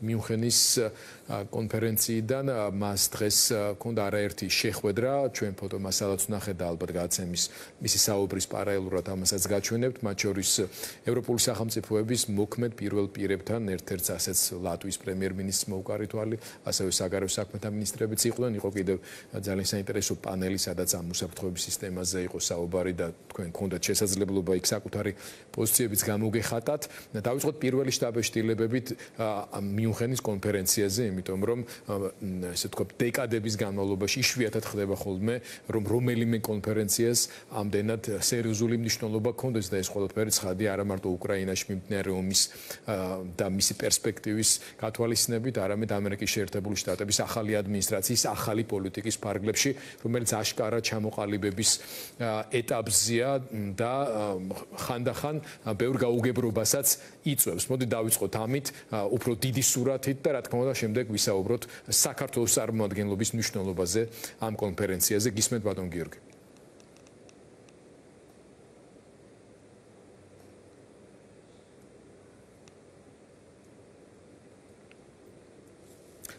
მიუნხენის კონფერენციიდან მას დღეს ჰქონდა არაერთი შეხვედრა, ჩვენ ფოტომასალაც ვნახეთ და ალბათ გადაცემის მისი საუბრის პარალელურად ამასაც გაჩვენებთ, მათ შორის ევროპული სახელმწიფოების მოქმედ პირველ პირებთან ერთ-ერთ ასეც ლატვიის პრემიერ-მინისტრის მოუყარი თვალი, ასევე საგარეო საქმეთა მინისტრებიც იყვნენ, იყო კიდევ ძალიან საინტერესო პანელი, სადაც ამ უსაფრთხოების სისტემაზე იყო საუბარი და თქვენ გქონდათ შესაძლებლობა იქ საკუთარი პოზიციებიც გამოგეხატათ. დავიწყოთ პირველი შტაბ-შტილებებით მიუნხენის კონფერენციაზე, იმიტომ რომ ესე ვთქვათ დეკადების განმავლობაში იშვიათად ხდება ხოლმე, რომ რომელიმე კონფერენციას ამდენად სერიოზული მნიშვნელობა ჰქონდეს და ეს ყველაფერი ცხადია არა მარტო უკრაინაში მიმდინარე ომის და მისი პერსპექტივის გათვალისწინებით, არამედ ამერიკის შეერთებული შტატების ახალი ადმინისტრაციის ახალი პოლიტიკის ფარგლებში, რომელიც აშკარა ჩამოყალიბების ეტაპზეა და ხანდახან ბევრ გაუგებრობასაც იწვევს. მოდი დავიწყოთ ამით, უფრო დიდი სურათით და რა თქმა უნდა შემდეგ ვისაუბროთ საქართველოს წარმომადგენლობის მნიშვნელობაზე ამ კონფერენციაზე. გისმენთ ბატონ გიორგი.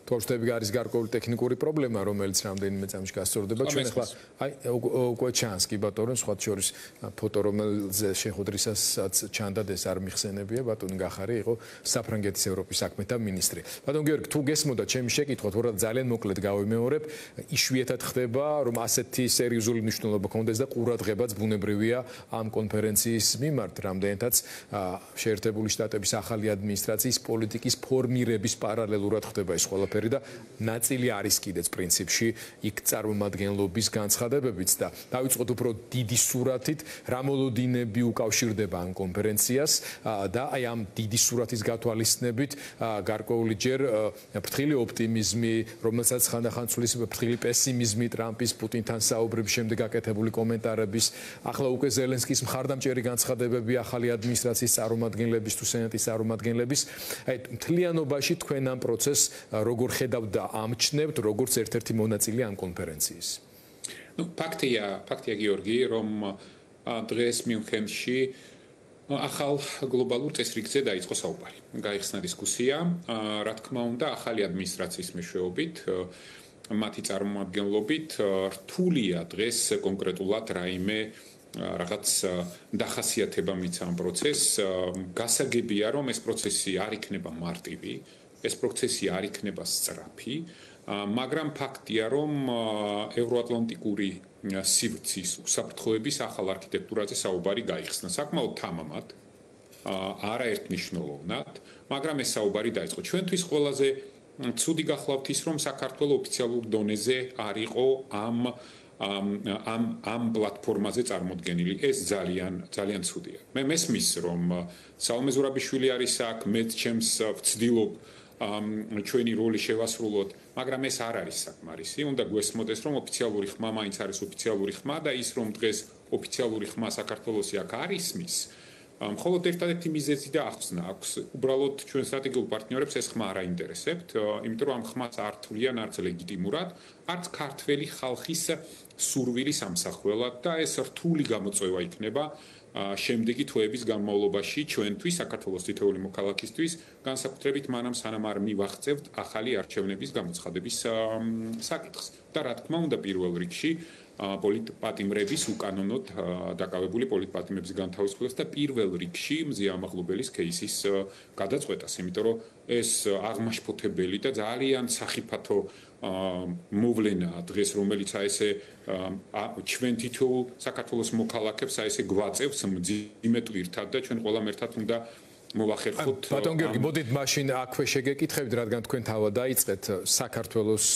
თორშტები არის გარკვეული ტექნიკური პრობლემა, რომელიც რამდენიმე წამში გასწორდება. ჩვენ ახლა უკვე ჩანს კი ბატონო, სხვა შორის ფოტო რომელზე შეხვედრისასაც ჩანდად ეს არ მიხსენებია, ბატონი გახარი იყო საფრანგეთის ევროპის საქმეთა მინისტრი. ბატონ გიორგი, თუ გესმოდა ჩემი შეკითხვა, თორე ძალიან მოკლედ გავიმეორებ, იშვიათად ხდება, რომ ასეთი სერიოზული მნიშვნელობა ჰქონდეს და ყურადღებაც ბუნებრივია ამ კონფერენციის მიმართ, რამდენადაც შეერთებული შტატების ახალი ადმინისტრაციის პოლიტიკის ფორმირების პარალელურად ხდება ეს ყველაფერი. და ნაწილი არის კიდეც პრინციპში იქ წარმომადგენლობის განცხადებებიც და დავიწყოთ უფრო დიდი სურათით, რა მოლოდინები უკავშირდება ამ კონფერენციას და აი ამ დიდი სურათის გათვალისწინებით გარკვეული ჯერ ფრთხილი ოპტიმიზმი, რომელსაც ხანდახან ცვლის ფრთხილი პესიმიზმი ტრამპის პუტინთან საუბრების შემდეგ გაკეთებული კომენტარების, ახლა უკვე ზელენსკის მხარდამჭერი განცხადებები ახალი ადმინისტრაციის წარმომადგენლების თუ სენატის წარმომადგენლების, აი მთლიანობაში თქვენ ამ პროცესს როგორ ხედავთ და ამჩნევთ როგორც ერთ-ერთი მონაწილე ამ კონფერენციის? ფაქტია გიორგი, რომ დღეს მიუნხენში ახალ გლობალურ წესრიგზე დაიწყო საუბარი. გაიხსნა დისკუსია, რა თქმა უნდა, ახალი ადმინისტრაციის მეშვეობით, მათი წარმომადგენლობით რთულია დღეს კონკრეტულად რაიმე რაღაც დახასიათება მიცა ამ პროცესს. გასაგებია, რომ ეს პროცესი არ იქნება მარტივი. ეს პროცესი არ იქნება სწრაფი, მაგრამ ფაქტია, რომ ევროატლანტიკური სივრცის უსაფრთხოების ახალ არქიტექტურაზე საუბარი გაიხსნა. საკმაოდ თამამად, არაერთმნიშვნელოვნად, მაგრამ ეს საუბარი დაიწყო. ჩვენთვის ყველაზე ცუდი გახლავთ ის, რომ საქართველოს ოფიციალურ დონეზე არ იყო ამ პლატფორმაზე წარმოდგენილი. ეს ძალიან ცუდია. მე მესმის, რომ საომე ზურაბიშვილი არის აქ, მეც ჩემს ვცდილობ ჩვენი როლი შევასრულოთ, მაგრამ ეს არ არის საკმარისი. უნდა გვესმოდეს, რომ ოფიციალური ხმა მაინც არის ოფიციალური ხმა და ის, რომ დღეს ოფიციალური ხმა საქართველოსი აქ არ ისმის, მხოლოდ ერთადერთი მიზეზი და ახსნა აქვს. უბრალოდ ჩვენ სტრატეგიულ პარტნიორებს ეს ხმა არ აინტერესებთ, იმიტომ რომ ამ ხმას არ თვლიან არც ლეგიტიმურად, არც ქართველი ხალხის სურვილის ამსახველად და ეს რთული გამოწვევა იქნება შემდეგი თვეების განმავლობაში ჩვენთვის, საქართველოს თითოეული მოქალაქისთვის, განსაკუთრებით მანამ სანამ არ მივაღწევთ ახალი არჩევნების გამოცხადების საკითხს. და რა თქმა უნდა, პირველ რიგში პოლიტპატიმრების უკანონოდ დაკავებული პოლიტპატიმრების განთავისუფლებას და პირველ რიგში მზია ამაღლობელის кейსის გადაწყვეტას, იმიტომ რომ ეს აღმაშფოთებელი და ძალიან სახიფათო მოვლენაა დღეს, რომელიც აი ესე ჩვენ თითოეულ საქართველოს მოქალაქებს აი ესე გვაწევს მძიმე ტვირთად და ჩვენ ყველამ ერთად უნდა მოვახერხოთ. ბატონ გიორგი, მოდით მაშინ აქვე შეგეკითხებით, რადგან თქვენ თავად დაიწყეთ საქართველოს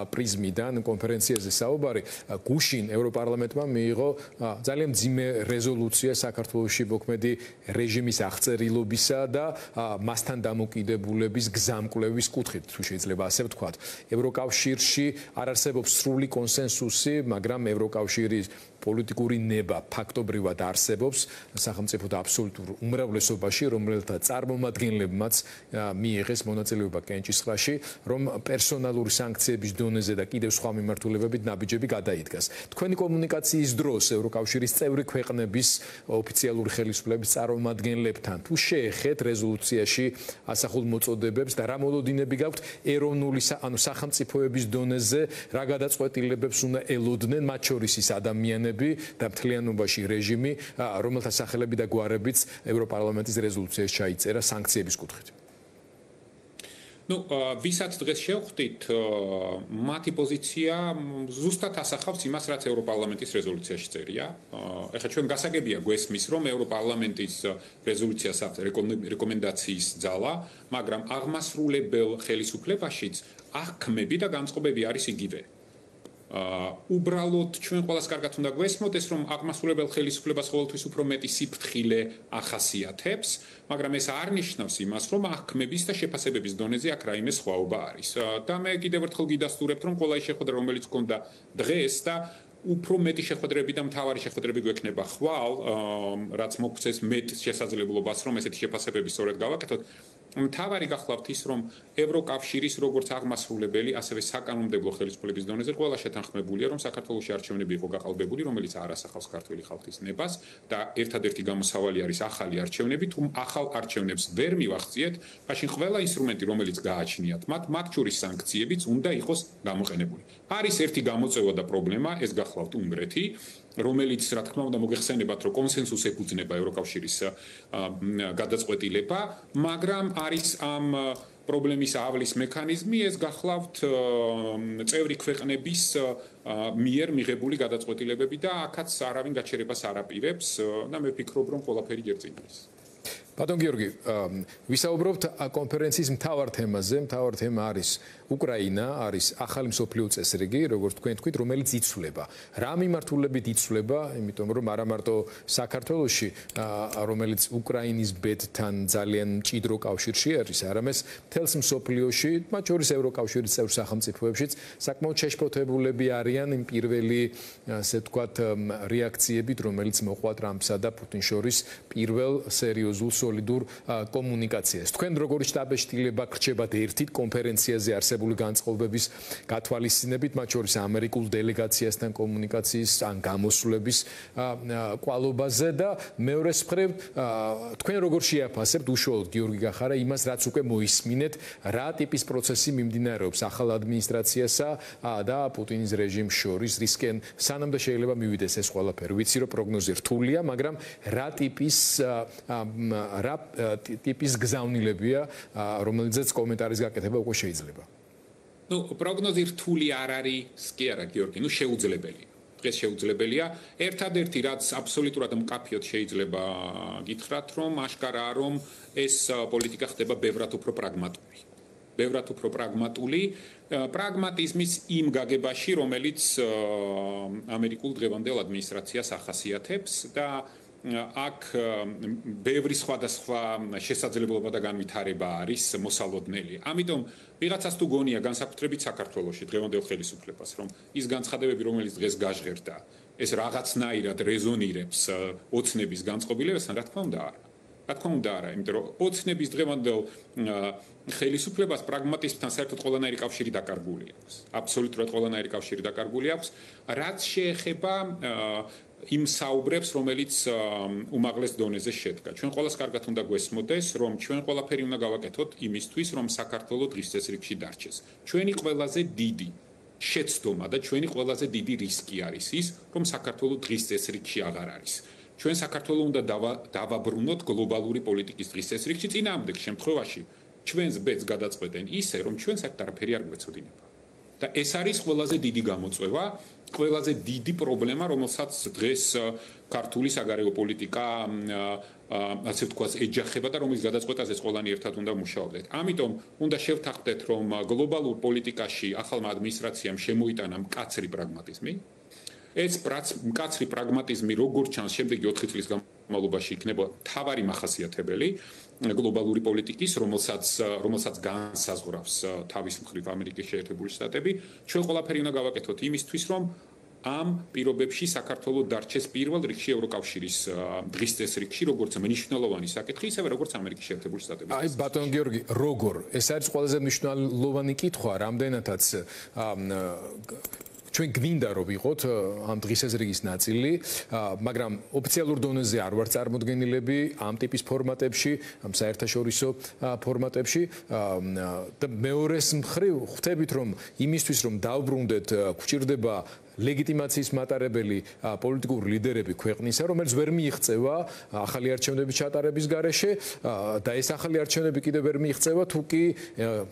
პრიზმიდან კონფერენციაზე საუბარი. გუშინ ევროპარლამენტმა მიიღო ძალიან მძიმე რეზოლუცია საქართველოში მოქმედი რეჟიმის აღწერილობისა და მასთან დამოკიდებულების გზამკვლევის კუთხით, თუ შეიძლება ასე ვთქვათ. ევროკავშირში არ არსებობს სრული კონსენსუსი, მაგრამ ევროკავშირის პოლიტიკური ნება ფაქტობრივად არსებობს სახელმწიფო აბსოლუტურ უმრავლესობაში, რომელთა წარმომადგენლებმაც მიიღეს მონაწილეობა კენჭისყრაში, რომ პერსონალური სანქციების დონეზე და კიდევ სხვა მიმართულებებით ნაბიჯები გადაიდგას. თქვენი კომუნიკაციის დროს ევროკავშირის წევრი ქვეყნების ოფიციალური ხელისუფლების წარმომადგენლებთან თუ შეეხეთ რეზოლუციაში ასახულ მოწოდებებს და რა მოლოდინები გაქვთ ეროვნული ანუ სახელმწიფოების დონეზე რა გადაწყვეტილებებს უნდა ელოდნენ მათ შორის ის ადამიანები და მთლიანობაში რეჟიმი, რომელთა სახელები და გვარებიც ევროპარლამენტის რეზოლუციაში ჩაიწერა სანქციების კუთხით. ვისაც დღეს შევხვდით, მათი პოზიცია ზუსტად ასახავს იმას, რაც ევროპარლამენტის რეზოლუციაში წერია. ეხლა ჩვენ გასაგებია გვესმის, რომ ევროპარლამენტის რეზოლუციას აქვს რეკომენდაციის ძალა, მაგრამ აღმასრულებელ ხელისუფლებაშიც აღქმები და განწყობები არის იგივე. უბრალოდ ჩვენ ყველას კარგად უნდა გვესმოთ ეს, რომ აღმასრულებელ ხელისუფლებას ყოველთვის უფრო მეტი სიფრთხილე ახასიათებს, მაგრამ ეს არ ნიშნავს იმას, რომ აღქმების და შეფასებების დონეზე აქ რაიმე სხვაობა არის. და მე კიდევ ერთხელ გიდასტურებთ, რომ ყველა ის შეხვედრა, რომელიც გქონდა დღეს და უფრო მეტი შეხვედრები და მთავარი შეხვედრები გვექნება ხვალ, რაც მოგცეს მეტ შესაძლებლობას, რომ ესეთი შეფასებები სწორედ გავაკეთოთ. მთავარი გახლავთ ის, რომ ევროკავშირის როგორც აღმასრულებელი, ასევე საკანონმდებლო ხელისუფლების დონეზე ყველა შეთანხმებულია, რომ საქართველოში არჩევნები იყო გაყალბებული, რომელიც არ ასახავს ქართული ხალხის ნებას და ერთადერთი გამოსავალი არის ახალი არჩევნები, თუ ახალ არჩევნებს ვერ მივახციეთ, მაშინ ყველა ინსტრუმენტი, რომელიც გააჩნიათ მათ შორის სანქციებიც უნდა იყოს გამოყენებული. არის ერთი გამოწვევა და პრობლემა, ეს გახლავთ უნგრეთი, რომელიც რა თქმა უნდა მოგეხსენებათ, რომ კონსენსუსს ეფუძნება ევროკავშირის გადაწყვეტილება, მაგრამ არის ამ პრობლემის ავლის მექანიზმი, ეს გახლავთ წევრი ქვეყნების მიერ მიღებული გადაწყვეტილებები და აქაც არავინ გაჩერებას არ აპირებს და მე ვფიქრობ, რომ ყველაფერი ჯერ წინ არის. ბატონ გიორგი, ვისაუბრობთ კონფერენციის მთავარ თემაზე. მთავარ თემა არის უკრაინა, არის ახალი მსოფლიო წესრიგი, როგორც თქვენ თქვით, რომელიც იცვლება. რა მიმართულებით იცვლება? იმიტომ რომ არა მარტო საქართველოში, რომელიც უკრაინის ბედთან ძალიან მჭიდრო კავშირში არის, არამედ მთელს მსოფლიოში, მათ შორის ევროკავშირის წევრ სახელმწიფოებშიც საკმაოდ შეშფოთებულები არიან იმ პირველი, ასე ვთქვათ, რეაქციებით, რომელიც მოყვა ტრამპსა და პუტინს შორის პირველ სერიოზულ სოლიდურ კომუნიკაციას. თქვენ როგორი შტაბ-შტილება გრჩებათ ერთით კონფერენციაზე არსებული განწყობების გათვალისწინებით, მათ შორის ამერიკულ დელეგაციასთან კომუნიკაციის ან გამოსვლების კვალობაზე და მეორეს მხრივ თქვენ როგორ შეაფასებთ უშუალოდ გიორგი გახარა იმას, რაც უკვე მოისმინეთ, რა ტიპის პროცესი მიმდინარეობს ახალ ადმინისტრაციასა და პუტინის რეჟიმს შორის, რისკენ სანამდე შეიძლება მივიდეს ეს ყველაფერი. ვიცი რომ პროგნოზი რთულია, მაგრამ რა ტიპის გზავნილებია, რომელზეც კომენტარის გაკეთება უკვე შეიძლება. პროგნოზი რთული არ არის, კი არა, გიორგი, შეუძლებელია. დღეს შეუძლებელია. ერთადერთი რაც აბსოლუტურად მკაფიოდ შეიძლება გითხრათ, რომ აშკარაა, რომ ეს პოლიტიკა ხდება ბევრად უფრო პრაგმატული. ბევრად უფრო პრაგმატული, პრაგმატიზმის იმ გაგებაში, რომელიც ამერიკულ დღევანდელ ადმინისტრაციას ახასიათებს და აქ ბევრი სხვადასხვა შესაძლებლობა და განვითარება არის მოსალოდნელი. ამიტომ ვიღაცას თუ გონია განსაკუთრებით საქართველოში დღევანდელ ხელისუფლებას, რომ ის განცხადებები, რომელიც დღეს გაჟღერდა, ეს რაღაცნაირად რეზონირებს ოცნების განწყობილებასთან, რა თქმა უნდა არა. რა თქმა უნდა არა, იმიტომ რომ ოცნების დღევანდელ ხელისუფლებას პრაგმატიზმთან საერთოდ ყველანაირი კავშირი დაკარგული აქვს. აბსოლუტურად ყველანაირი კავშირი დაკარგული აქვს, რაც შეეხება იმ საუბრებს, რომელიც უმაღლეს დონეზე შედგა. ჩვენ ყველას კარგად უნდა გვესმოდეს, რომ ჩვენ ყველაფერი უნდა გავაკეთოთ იმისთვის, რომ საქართველო დღის წესრიგში დარჩეს. ჩვენი ყველაზე დიდი შეცდომა და ჩვენი ყველაზე დიდი რისკი არის ის, რომ საქართველო დღის წესრიგში აღარ არის. ჩვენ საქართველოს უნდა დავაბრუნოთ გლობალური პოლიტიკის დღის წესრიგში, წინააღმდეგ შემთხვევაში ჩვენს ბედს გადაწყვეტენ ისე, რომ ჩვენ საერთოდ არაფერი არ გვეცოდინება. და ეს არის ყველაზე დიდი გამოწვევა, ყველაზე დიდი პრობლემა, რომელსაც დღეს ქართული საგარეო პოლიტიკა ასე ვთქვათ ეჯახება და რომლის გადაწყვეტაზეც ყველანი ერთად უნდა მუშაობდეთ. ამიტომ უნდა შევთანხმდეთ, რომ გლობალურ პოლიტიკაში ახალმა ადმინისტრაციამ შემოიტანა მკაცრი პრაგმატიზმი. ეს მკაცრი პრაგმატიზმი როგორც ჩანს შემდეგი 4 წლის განმავლობაში იქნება მთავარი მახასიათებელი გლობალური პოლიტიკის, რომელსაც განსაზღვრავს თავის მხრივ ამერიკის შეერთებული შტატები. ჩვენ ყველაფერი უნდა გავაკეთოთ იმისთვის, რომ ამ პირობებში საქართველოს დარჩეს პირველ რიგში ევროკავშირის დღის წესრიგში, როგორც მნიშვნელოვანი საკითხი, ისევე როგორც ამერიკის შეერთებული შტატების. აი ბატონ გიორგი, როგორ? ეს არის ყველაზე მნიშვნელოვანი კითხვა, რამდენადაც ჩვენ გვინდა რომ ვიყოთ ამ დღესაზრიგის ნაწილი, მაგრამ ოფიციალურ დონეზე არ ვარ წარმოდგენილები ამ ტიპის ფორმატებში, ამ საერთაშორისო ფორმატებში და მეორეს მხრივ ხვდებით რომ იმისთვის რომ დავბრუნდეთ გვჭირდება ლეგიტიმაციის მატარებელი პოლიტიკური ლიდერები ქვეყნისა, რომელიც ვერ მიიღწევა ახალი არჩევნების ჩატარების გარეშე და ეს ახალი არჩევნები კიდევ ვერ მიიღწევა თუ კი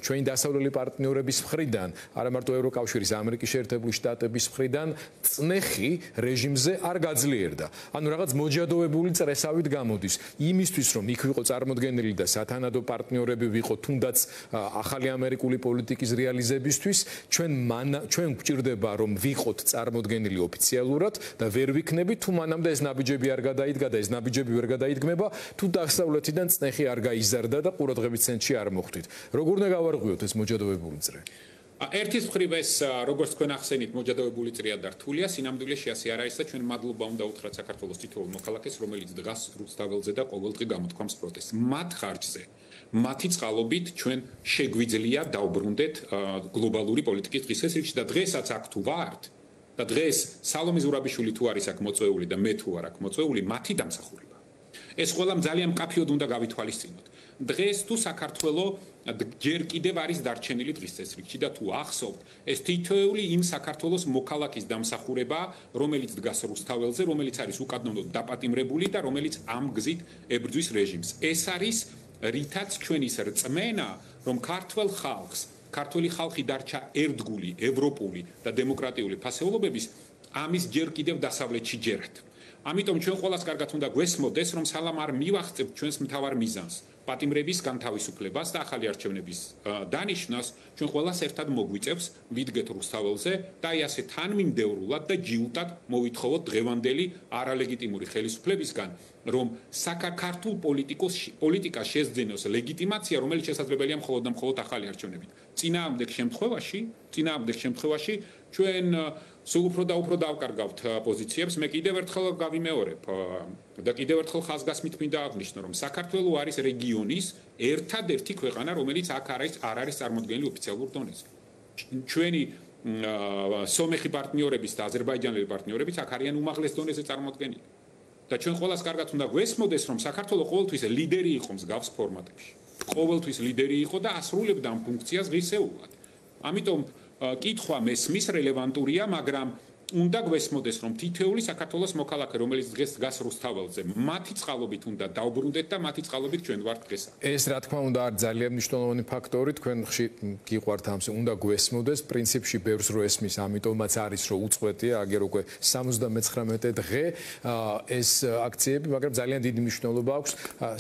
ჩვენი დასავლელი პარტნიორების მხრიდან, არა მარტო ევროკავშირის, ამერიკის შეერთებული შტატების მხრიდან წნეხი რეჟიმზე არ გაძლიერდა. ანუ რაღაც მოჯადოებული წრესავით გამოდის. იმისთვის რომ იქ ვიყო წარმოდგენილი და სათანადო პარტნიორები ვიყო თუნდაც ახალი ამერიკული პოლიტიკის რეალიზებისთვის, ჩვენ გვჭირდება რომ ვიყოთ წარმოდგენილი ოფიციალურად და ვერ ვიქნებით თუ მანამდე ეს ნაბიჯები არ გადაიდგა და ეს ნაბიჯები ვერ გადაიდგმება თუ დასავლეთიდან წნეხი არ გაიზარდა და ყურადღების ცენტრში არ მოხვდით. როგორ უნდა გავარღვიოთ ეს მოჯადოებული წრე? ერთის მხრივ ეს როგორც თქვენ ახსენით მოჯადოებული წრეა და რთულია, სინამდვილეში ასე არ არის და ჩვენ მადლობა უნდა უთხრათ საქართველოს თითოეულ მოქალაქეს, რომელიც დგას რუსთაველზე და ყოველდღე გამოთქვამს პროტესტს. მათ ხარჯზე მათი წყალობით ჩვენ შეგვიძლია დავბრუნდეთ გლობალური პოლიტიკის დღესასრიგში და დღესაც აქ თუ ვართ და დღეს სალომე ზურაბიშვილი თუ არის აქ მოწვეული და მე თუ არ აქ მოწვეული, მათი დამსახურება. ეს ყველამ ძალიან მკაფიოდ უნდა გავითვალისწინოთ. დღეს თუ საქართველოს ჯერ კიდევ არის დარჩენილი დღის წესრიგში და თუ ახსოვთ, ეს თითოეული იმ საქართველოს მოქალაქის დამსახურება, რომელიც დგას რუსთაველზე, რომელიც არის უკანონოდ დაპატიმრებული და რომელიც ამ გზით ებრძვის რეჟიმს. ეს არის რითაც ჩვენის რწმენა, რომ ქართველ ხალხს ქართული ხალხი დარჩა ერთგული, ევროპული და დემოკრატიული ფასეულობების ამის ჯერ კიდევ დასავლეთში ჯერათ. ამიტომ ჩვენ ყველას კარგად უნდა გვესმოდეს, რომ სალამ არ მივახცევთ ჩვენს მთავარ მიზანს, პატიმრების განთავისუფლებას და ახალი არჩევნების დანიშვნას, ჩვენ ყველას ერთად მოგვიწევს ვიდგეთ რუსთაველზე და აი ასე თანმიმდევრულად და ჯიუტად მოვითხოვოთ დღევანდელი არალეგიტიმური ხელისუფლებისგან, რომ საქართველოს პოლიტიკას შესძენოს ლეგიტიმაცია, რომელიც შესაძლებელია მხოლოდ და მხოლოდ ახალი არჩევნებით. წინააღმდეგ შემთხვევაში ჩვენ სულ უფრო და უფრო დავკარგავთ პოზიციებს. მე კიდევ ერთხელ გავიმეორებ და კიდევ ერთხელ ხაზგასმით მინდა აღნიშნო, რომ საქართველოს არის რეგიონის ერთადერთი ქვეყანა, რომელიც აქ არ არის წარმოდგენილი ოფიციალურ დონეზე. ჩვენი სომეხი პარტნიორების და აზერბაიჯანელი პარტნიორებიც აქ არიან უმაღლეს დონეზე წარმოდგენილი. და ჩვენ ყველას კარგად უნდა გვესმოდეს, რომ საქართველოს ყოველთვის ლიდერი იყო მსგავს ფორმატებში. ყოველთვის ლიდერი იყო და ასრულებდა ამ ფუნქციას ღირსეულად. ამიტომ კითხვა მესმის რელევანტურია, მაგრამ უნდა გვესმოდეს, რომ თითოეული საქართველოს მოქალაქე, რომელიც დღეს დგას რუსთაველზე, მათი წყალობით უნდა დავბრუნდეთ და მათი წყალობით ჩვენ ვართ დღეს. ეს რა თქმა უნდა არის ძალიან მნიშვნელოვანი ფაქტორი, თქვენ ხშირ გიყვართ ამზე, უნდა გვესმოდეს, პრინციპში ბევრს რო ესმის, ამიტომაც არის რომ უწყვეტია, აგერ უკვე 79 დღე ეს აქციები, მაგრამ ძალიან დიდი მნიშვნელობა აქვს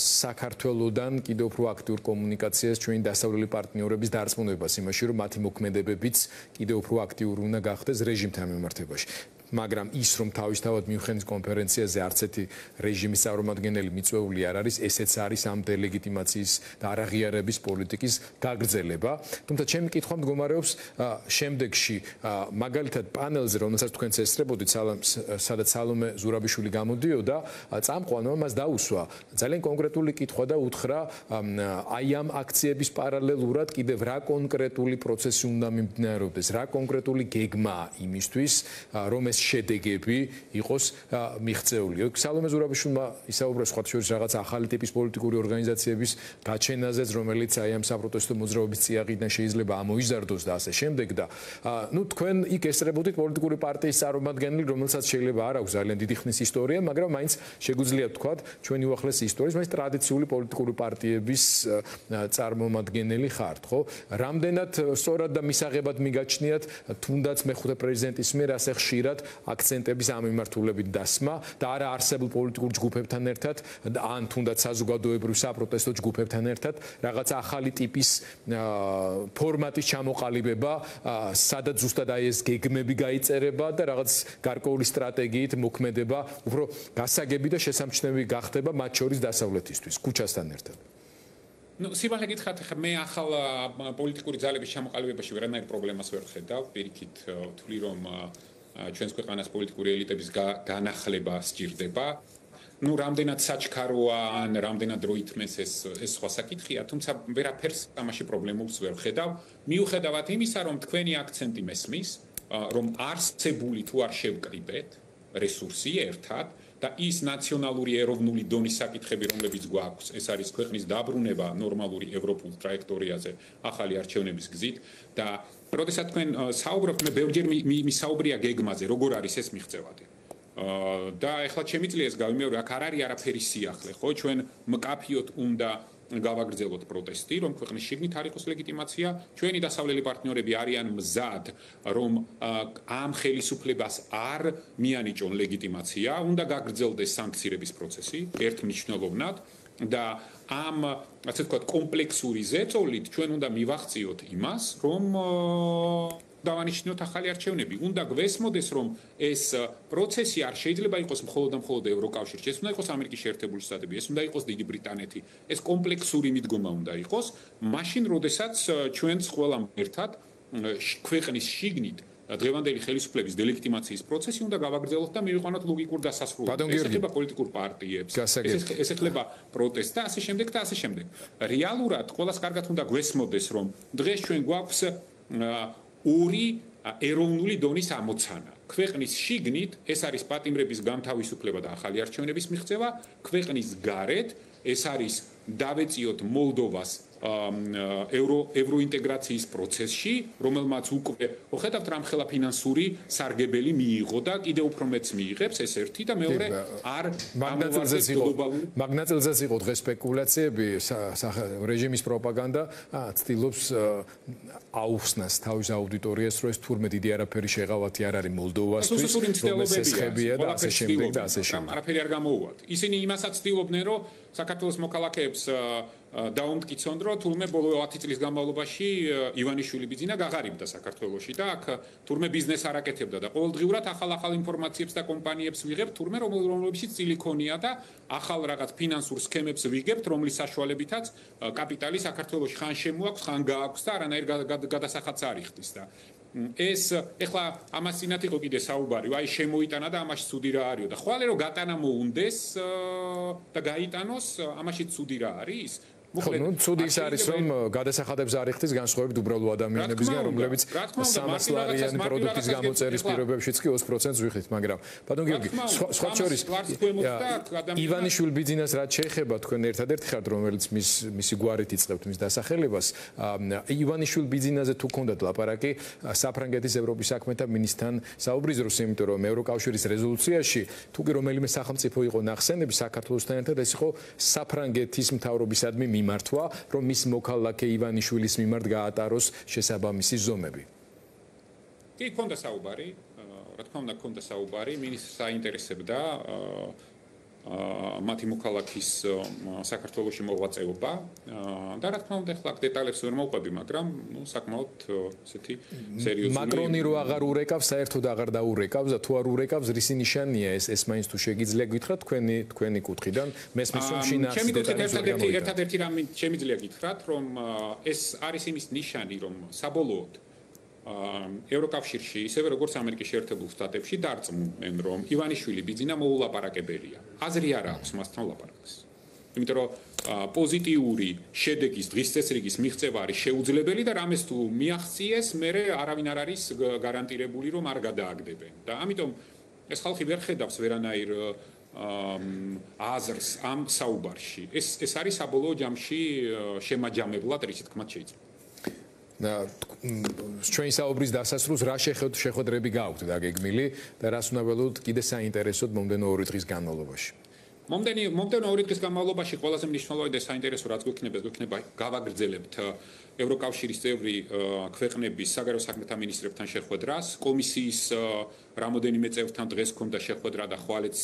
საქართველოსთან კიდევ უფრო აქტიურ კომუნიკაციას ჩვენი დასავლელი პარტნიორების დარწმუნებას იმაში, რომ მათი მოქმედებებიც კიდევ უფრო აქტიური უნდა გახდეს რეჟიმთან მიმართებაში. მაგრამ ის რომ თავისთავად მიუნხენის კონფერენციაზე არც ერთი რეჟიმის წარმომადგენელი მიწვეული არ არის, ესეც არის ამ დელეგიტიმაციის და არაღიარების პოლიტიკის გაგრძელება. თუმცა ჩემი კითხვა მდგომარეობს შემდეგში, მაგალითად პანელზე, რომელსაც თქვენც ესწრებოდით, სადაც სალომე ზურაბიშვილი გამოდიოდა, წამყვანმა მას დაუსვა ძალიან კონკრეტული კითხვა და უთხრა, აი ამ აქციების პარალელურად კიდევ რა კონკრეტული პროცესი უნდა მიმდინარეობდეს, რა კონკრეტული გეგმაა იმისთვის, რომ ეს შედეგები იყოს მიღწეული. სალომე ზურაბიშვილმა ისაუბრა სხვა შორის რაღაც ახალი ტიპის პოლიტიკური ორგანიზაციების გაჩენაზეც, რომელიც აი ამ საპროტესტო მოძრაობის წიაღიდან შეიძლება ამოიზარდოს და ასე შემდეგ და თქვენ იქ ესწრებოდით პოლიტიკური პარტიის წარმომადგენელი, რომელსაც შეიძლება არ აქვს ძალიან დიდი ხნის ისტორია, მაგრამ მაინც შეგვიძლია ვთქვათ, ჩვენი უახლესი ისტორიის, მაინც ტრადიციული პოლიტიკური პარტიების წარმომადგენელი ხართ, ხო? რამდენად სწორად და მისაღებად მიგაჩნიათ თუნდაც მეხუთე პრეზიდენტის მიერ ასე ხშირად აქცენტების ამ მიმართულებით დასმა და არა არსებულ პოლიტიკურ ჯგუფებთან ერთად ან თუნდაც საზოგადოებრივ საპროტესტო ჯგუფებთან ერთად რაღაც ახალი ტიპის ფორმატის ჩამოყალიბება, სადაც ზუსტად აი ეს გეგმები გაიწერება და რაღაც გარკვეული სტრატეგიით მოქმედება უფრო გასაგები და შესამჩნევი გახდება მათ შორის დასავლეთისთვის, ქუჩასთან ერთად. სიბალე გითხრათ, მე ახალ პოლიტიკური ძალების ჩამოყალიბებაში ვერანაირ პრობლემას ვერ ხედავ. პირიქით ვთვლი, რომ ჩვენს ქვეყანას პოლიტიკური ელიტების განახლება სჭირდება. Ну, რამდენად საჩქაროა, ან რამდენად დროითმეს ეს სხვა საკითხია, თუმცა ვერაფერს ამაში პრობლემებს ვერ ხედავ. მიუხედავად იმისა, რომ თქვენი აქცენტი მესმის, რომ არსებული თუ არ შევკრიბეთ რესურსი ერთად და ის ნაციონალური ეროვნული დონის საკითხები, რომლებიც გვაქვს, ეს არის ქვეყნის დაბრუნება ნორმალური ევროპულ ტრაექტორიაზე ახალი არჩევნების გზით და როდესაც თქვენ საუბრობთ, მე ბევრჯერ მისაუბრია გეგმაზე, როგორ არის ეს მიღწევადი. და ეხლა შემიძლია ეს გავიმეორო, აქ არ არის არაფერი სიახლე, ხო? ჩვენ მკაფიოდ უნდა გავაგრძელოთ პროტესტი, რომ ქვეყნის შიგნით არ იყოს ლეგიტიმაცია, ჩვენი დასავლელი პარტნიორები არიან მზად, რომ ამ ხელისუფლებას არ მიანიჭონ ლეგიტიმაცია, უნდა გაგრძელდეს სანქციების პროცესი, ერთმნიშვნელოვნად და ამ, ასე ვთქვათ, კომპლექსური ზეწოლით ჩვენ უნდა მივახციოთ იმას, რომ დავანიშნოთ ახალი არჩევნები. უნდა გვესმოდეს, რომ ეს პროცესი არ შეიძლება იყოს მხოლოდ და მხოლოდ ევროკავშირში, ეს უნდა იყოს ამერიკის შეერთებული შტატები, ეს უნდა იყოს დიდი ბრიტანეთი. ეს კომპლექსური მიდგომა უნდა იყოს, მაშინ, როდესაც ჩვენც ყველამ ერთად ქვეყნის შიგნით დღევანდელი ხელისუფლების დელეგიტიმაციის პროცესი უნდა გავაგრძელოთ და მივიყვანოთ ლოგიკურ დასასრულებლად. ეს ეხება პოლიტიკურ პარტიებს, ეს ეხება პროტესტს და ასე შემდეგ და ასე შემდეგ. რეალურად ყველას კარგად უნდა გვესმოდეს, რომ დღეს ჩვენ გვაქვს ორი ეროვნული დონის ამოცანა. ქვეყნის შიგნით ეს არის პატიმრების განთავისუფლება და ახალი არჩევნების მიღწევა, ქვეყნის გარეთ ეს არის დავეწიოთ მოლდოვას ევროინტეგრაციის პროცესში, რომელმაც უკვე ხედავთ რამხელა ფინანსური სარგებელი მიიღო და კიდევ უფრო მეც მიიღებს, ეს ერთი და მეორე არ მაგნაწილზეც იყო დღეს სპეკულაციები, რეჟიმის პროპაგანდა ცდილობს აუხსნას თავის აუდიტორიას, რომ ეს თურმე დიდი არაფერი შეღავათი არ არის მოლდოვასთვის, რომელიც ესხებია და ასე შემდეგ და ასე შემდეგ. არაფერი არ გამოუვათ. ისინი იმასაც ცდილობდნენ, რომ საქართველოს მოქალაქეებს დაუმტკიცონ, რომ თურმე ბოლო 10 წლის განმავლობაში ივანიშვილი ბიძინა გაღარიბდა საქართველოში და აქ თურმე ბიზნეს არ აკეთებდა და ყოველდღიურად ახალ ინფორმაციებს და კომპანიებს ვიღებთ, თურმე რომლებიც წილი ქონია და ახალ რაღაც ფინანსურ სქემებს ვიღებთ, რომლის საშუალებითაც კაპიტალი საქართველოში ხან შემოაქვს, ხან გააქვს და არანაირ გადასახადს არ იხდის და ეს ეხლა ამას წინათ იყო კიდე საუბარი, აი შემოიტანა და ამაში ცუდი რა არისო და ხვალე რომ გატანა მოუნდეს და გაიტანოს, ამაში ცუდი რა არის? ხო, ну, ცუდი ის არის, რომ გადასახადებს არ იხდის განსხვავებით უბრალო ადამიანებისგან, რომლებიც 300 ლარიანი პროდუქტის გამოწერის პირობებშიც კი 20%-ს ვიხდით, მაგრამ ბატონ გიორგი, სხვა შორის ივანიშვილ ბიძინას რაც შეეხება, თქვენ ერთადერთი ხართ, რომელიც მისი გვარით იწყებთ მის დასახელებას, ივანიშვილ ბიძინაზე თუ გქონდათ ლაპარაკი, საფრანგეთის ევროპის საქმეთა მინისტრთან საუბრის დროს, იმიტომ რომ ევროკავშირის რეზოლუციაში თუ კი რომელიმე სახელმწიფო იყო ნახსენები საქართველოსთან ერთად, ეს იყო საფრანგეთის მთავრობისადმი მართვა, რომ მის მოქალაქე ივანიშვილის მიმართ გაატაროს შესაბამისი ზომები. კი, ქონდა საუბარი, რა თქმა უნდა, ქონდა საუბარი, მინისტრს აინტერესებდა მათი მოქალაქის საქართველოში მოღვაწეობა და რა თქმა უნდა, ახლა დეტალებს ვერ მოვყვები, მაგრამ საკმაოდ ესეთი სერიოზული მაკრონი რო აღარ урეკავს, საერთოდ აღარ დაურეკავს და თუ არ урეკავს, რის ნიშანია ეს მაინც თუ შეგიძლია გითხრათ თქვენი კუთხიდან, მესმის რომ შინაარსი დეტალები ერთადერთი რამ შემიძლია გითხრათ, რომ ეს არის იმის ნიშანი, რომ საბოლოოდ ევროკავშირში, ისევე როგორც ამერიკის შეერთებულ შტატებში დარწმუნდნენ, რომ ივანიშვილი ბიძინა მოულაპარაკებელია. აზრი არ აქვს მასთან ლაპარაკის. იმიტომ რომ პოზიტიური შედეგის დღის წესრიგის მიღწევა არის შეუძლებელი და რამეს თუ მიაღწიეს, მერე არავინ არ არის გარანტირებული, რომ არ გადააგდებენ. და ამიტომ ეს ხალხი ვერ ხედავს ვერანაირ აზრს ამ საუბარში. ეს არის საბოლოო ჯამში შემაჯამებლად, რითი თქმაც შეიძლება. ჩვენი საუბრის დასასრულს რა შეხვედრები გააქვთ დაგეგმილი და რას უნდა ველოდოთ კიდე საინტერესოდ მომდენო 2 დღის განმავლობაში. მომდენო 2 დღის განმავლობაში ყველაზე მნიშვნელოვანი და საინტერესო რაც გვექნება გავაგრძელებთ ევროკავშირის წევრი ქვეყნების საგარეო საქმეთა მინისტრებთან შეხვედრას, კომისიის რამოდენიმე წევრთან დღეს ჰქონდა შეხვედრა და ხვალეც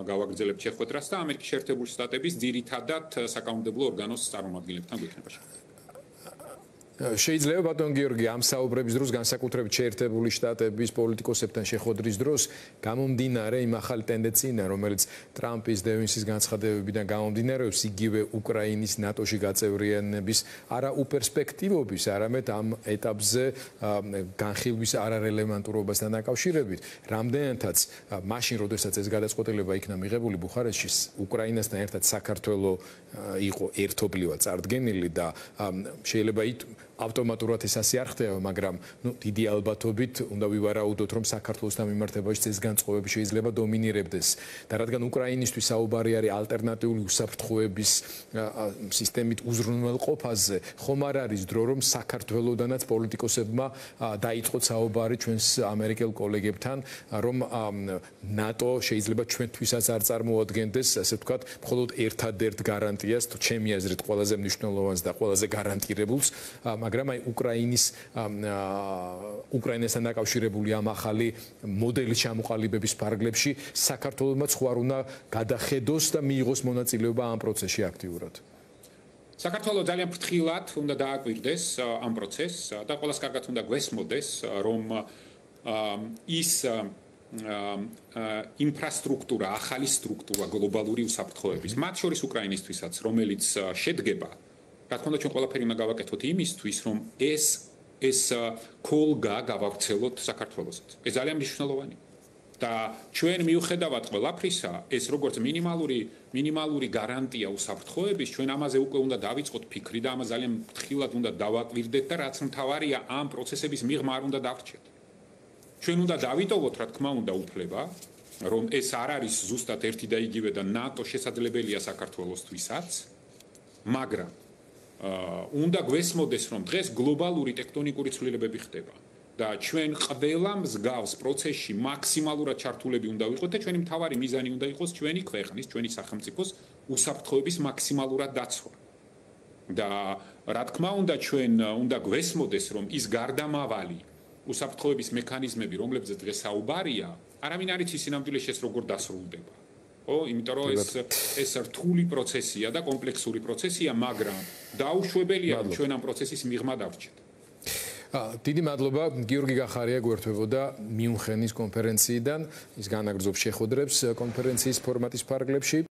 გავაგრძელებთ შეხვედრას და ამერიკის შეერთებული შტატების ძირითადად საკანონმდებლო ორგანოს წარმომადგენლებთან გვექნება შეხვედრა. შეიძლება ბატონ გიორგი ამ საუბრების დროს განსაკუთრებით შეერთებული შტატების პოლიტიკოსებთან შეხვედრის დროს გამომდინარე იმ ახალი ტენდენციიდან, რომელიც ტრამპის დევინსის განცხადებებიდან გამომდინარეობს, იგივე უკრაინის ნატოში გაწევრიანების არა უპერსპექტივობის, არამედ ამ ეტაპზე განხილვის არარელევანტურობასთან დაკავშირებით, რამდენადაც მაშინ, როდესაც ეს გადაწყვეტილება იქნა მიღებული ბუხარესტში, უკრაინასთან ერთად საქართველოს იყო ერთობლივად წარდგენილი და შეიძლება ავტომატურად ეს ასე არ ხდება, მაგრამ დიდი ალბათობით უნდა ვივარაუდოთ, რომ საქართველოსთან მიმართებაში ეს განწყობები შეიძლება დომინირებდეს. და რადგან უკრაინისთვის საუბარი არის ალტერნატიული უსაფრთხოების სისტემით უზრუნველყოფაზე, ხომ არ არის დრო, რომ საქართველოსდანაც პოლიტიკოსებმა დაიწყოთ საუბარი ჩვენს ამერიკელ კოლეგებთან, რომ ნატო შეიძლება ჩვენთვისაც არ წარმოადგენდეს, ასე ვთქვათ, მხოლოდ ერთადერთ გარანტიას, ჩემი აზრით, ყველაზე მნიშვნელოვანს და ყველაზე გარანტირებულს, მაგრამ აი უკრაინასთან დაკავშირებული ამ ახალი მოდელის ჩამოყალიბების ფარგლებში საქართველოსმაც ხوار უნდა გადახედოს და მიიღოს მონაწილეობა ამ პროცესში აქტიურად. საქართველოს ძალიან ფრთხილად უნდა დააკვირდეს ამ პროცესს და ყველას კარგად უნდა გვესმოდეს, რომ ის ინფრასტრუქტურა, ახალი სტრუქტურა გლობალური უსაფრთხოების, მათ შორის უკრაინისთვისაც, რომელიც შედგება, რა თქმა უნდა, ჩვენ ყველაფერი უნდა გავაკეთოთ იმისთვის, რომ ეს კოლგა გავავრცელოთ საქართველოსაც. ეს ძალიან მნიშვნელოვანია. და ჩვენ მიუხედავად ყველაფრისა, ეს როგორც მინიმალური გარანტია უსაფრთხოების, ჩვენ ამაზე უკვე უნდა დავიწყოთ ფიქრი და ამას ძალიან ფრთხილად უნდა დავაკვირდეთ და რაც მთავარია, ამ პროცესების მიღმა არ უნდა დავრჩეთ. ჩვენ უნდა დავიტოვოთ, რა თქმა უნდა, უფლება, რომ ეს არ არის ზუსტად ერთი და იგივე და ნატო შესაძლებელია საქართველოსთვისაც, მაგრამ უნდა გვესმოდეს, რომ დღეს გლობალური ტექტონიკური ცვლილებები ხდება და ჩვენ ყველა მსგავს პროცესში მაქსიმალურად ჩართულები უნდა ვიყოთ და ჩვენი მთავარი მიზანი უნდა იყოს ჩვენი ქვეყნის, ჩვენი სახელმწიფოს უსაფრთხოების მაქსიმალურად დაცვა. და რა თქმა უნდა, ჩვენ უნდა გვესმოდეს, რომ ის გარდამავალი უსაფრთხოების მექანიზმები, რომლებზეც დღეს საუბარია, არავინ არ იცის სინამდვილეში ეს როგორ დასრულდება. იმიტომ რომ ეს რთული პროცესია და კომპლექსური პროცესია, მაგრამ დაუშვებელია, რომ ჩვენ ამ პროცესის მიღმა დავრჩეთ. დიდი მადლობა, გიორგი გახარია გვერდებოდა მიუნხენის კონფერენციიდან, ის განაგრძობს შეხვედრებს კონფერენციის ფორმატის ფარგლებში.